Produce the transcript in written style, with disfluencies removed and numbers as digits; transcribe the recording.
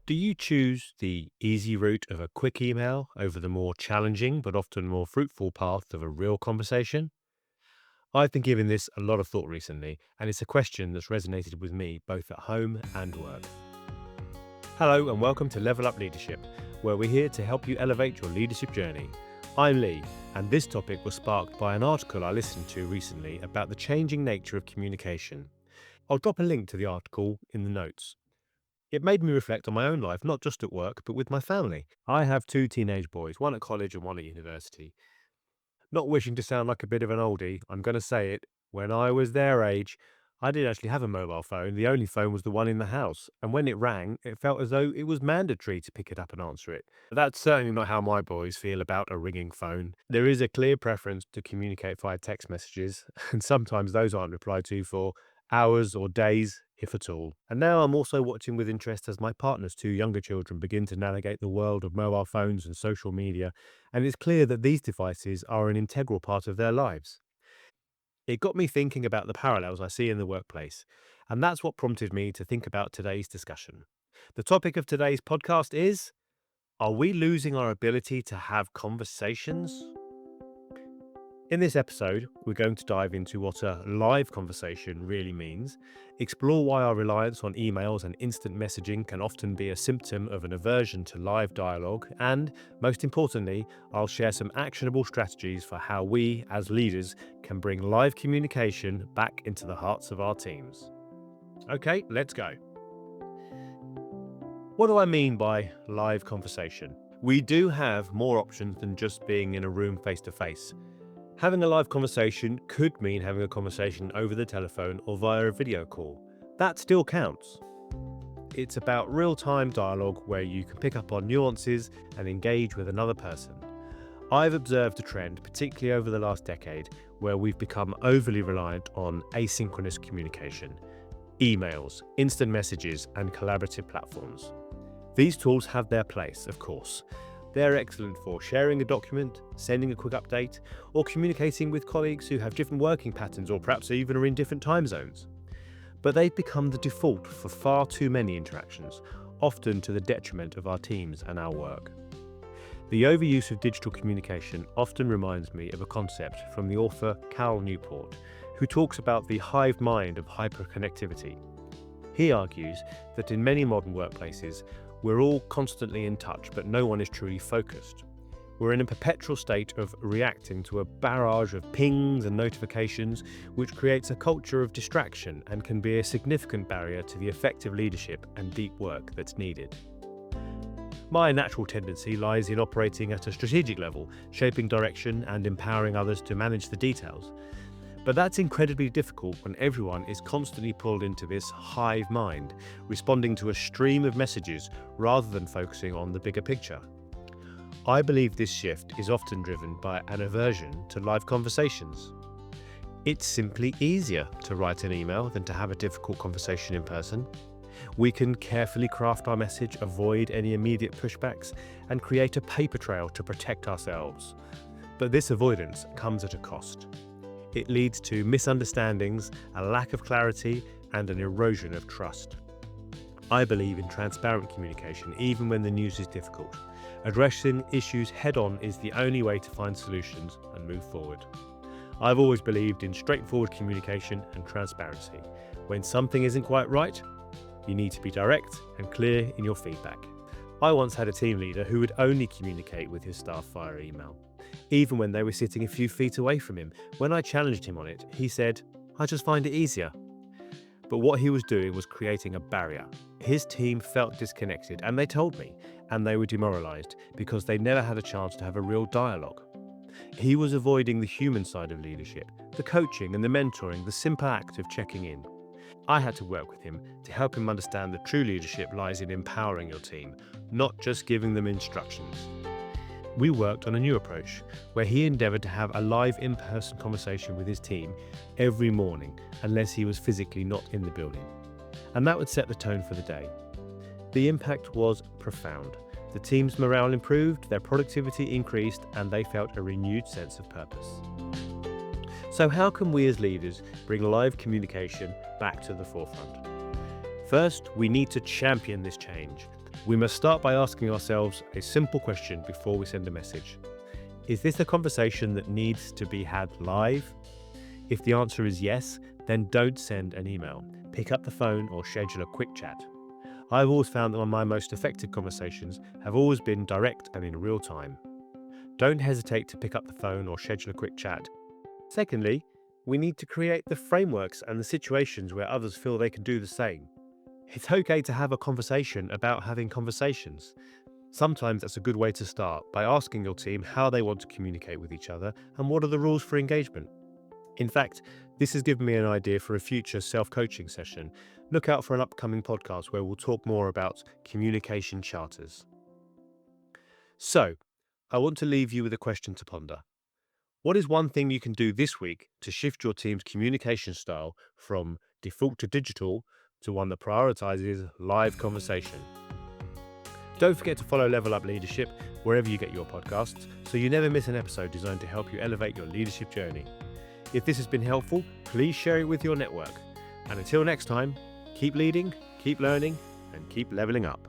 Do you choose the easy route of a quick email over the more challenging but often more fruitful path of a real conversation? I've been giving this a lot of thought recently, and it's a question that's resonated with me both at home and work. Hello, and welcome to Level Up Leadership, where we're here to help you elevate your leadership journey. I'm Lee, and this topic was sparked by an article I listened to recently about the changing nature of communication. I'll drop a link to the article in the notes. It made me reflect on my own life, not just at work, but with my family. I have two teenage boys, one at college and one at university. Not wishing to sound like a bit of an oldie, I'm going to say it. When I was their age, I didn't actually have a mobile phone. The only phone was the one in the house. And when it rang, it felt as though it was mandatory to pick it up and answer it. But that's certainly not how my boys feel about a ringing phone. There is a clear preference to communicate via text messages, and sometimes those aren't replied to for hours or days, if at all. And now I'm also watching with interest as my partner's two younger children begin to navigate the world of mobile phones and social media, and it's clear that these devices are an integral part of their lives. It got me thinking about the parallels I see in the workplace, and that's what prompted me to think about today's discussion. The topic of today's podcast is: are we losing our ability to have conversations? In this episode, we're going to dive into what a live conversation really means, explore why our reliance on emails and instant messaging can often be a symptom of an aversion to live dialogue, and, most importantly, I'll share some actionable strategies for how we, as leaders, can bring live communication back into the hearts of our teams. Okay, let's go. What do I mean by live conversation? We do have more options than just being in a room face to face. Having a live conversation could mean having a conversation over the telephone or via a video call. That still counts. It's about real-time dialogue where you can pick up on nuances and engage with another person. I've observed a trend, particularly over the last decade, where we've become overly reliant on asynchronous communication, emails, instant messages, and collaborative platforms. These tools have their place, of course. They're excellent for sharing a document, sending a quick update, or communicating with colleagues who have different working patterns or perhaps even are in different time zones. But they've become the default for far too many interactions, often to the detriment of our teams and our work. The overuse of digital communication often reminds me of a concept from the author Cal Newport, who talks about the hive mind of hyperconnectivity. He argues that in many modern workplaces, we're all constantly in touch, but no one is truly focused. We're in a perpetual state of reacting to a barrage of pings and notifications, which creates a culture of distraction and can be a significant barrier to the effective leadership and deep work that's needed. My natural tendency lies in operating at a strategic level, shaping direction and empowering others to manage the details. But that's incredibly difficult when everyone is constantly pulled into this hive mind, responding to a stream of messages rather than focusing on the bigger picture. I believe this shift is often driven by an aversion to live conversations. It's simply easier to write an email than to have a difficult conversation in person. We can carefully craft our message, avoid any immediate pushbacks, and create a paper trail to protect ourselves. But this avoidance comes at a cost. It leads to misunderstandings, a lack of clarity, and an erosion of trust. I believe in transparent communication, even when the news is difficult. Addressing issues head-on is the only way to find solutions and move forward. I've always believed in straightforward communication and transparency. When something isn't quite right, you need to be direct and clear in your feedback. I once had a team leader who would only communicate with his staff via email, even when they were sitting a few feet away from him. When I challenged him on it, he said, "I just find it easier." But what he was doing was creating a barrier. His team felt disconnected, and they told me, and they were demoralized because they never had a chance to have a real dialogue. He was avoiding the human side of leadership, the coaching and the mentoring, the simple act of checking in. I had to work with him to help him understand that true leadership lies in empowering your team, not just giving them instructions. We worked on a new approach where he endeavoured to have a live in-person conversation with his team every morning unless he was physically not in the building. And that would set the tone for the day. The impact was profound. The team's morale improved, their productivity increased, and they felt a renewed sense of purpose. So how can we as leaders bring live communication back to the forefront? First, we need to champion this change. We must start by asking ourselves a simple question before we send a message. Is this a conversation that needs to be had live? If the answer is yes, then don't send an email. Pick up the phone or schedule a quick chat. I've always found that my most effective conversations have always been direct and in real time. Don't hesitate to pick up the phone or schedule a quick chat. Secondly, we need to create the frameworks and the situations where others feel they can do the same. It's okay to have a conversation about having conversations. Sometimes that's a good way to start by asking your team how they want to communicate with each other and what are the rules for engagement. In fact, this has given me an idea for a future self-coaching session. Look out for an upcoming podcast where we'll talk more about communication charters. So, I want to leave you with a question to ponder. What is one thing you can do this week to shift your team's communication style from default to digital to one that prioritizes live conversation? Don't forget to follow LevelUp Leadership wherever you get your podcasts so you never miss an episode designed to help you elevate your leadership journey. If this has been helpful, please share it with your network. And until next time, keep leading, keep learning, and keep leveling up.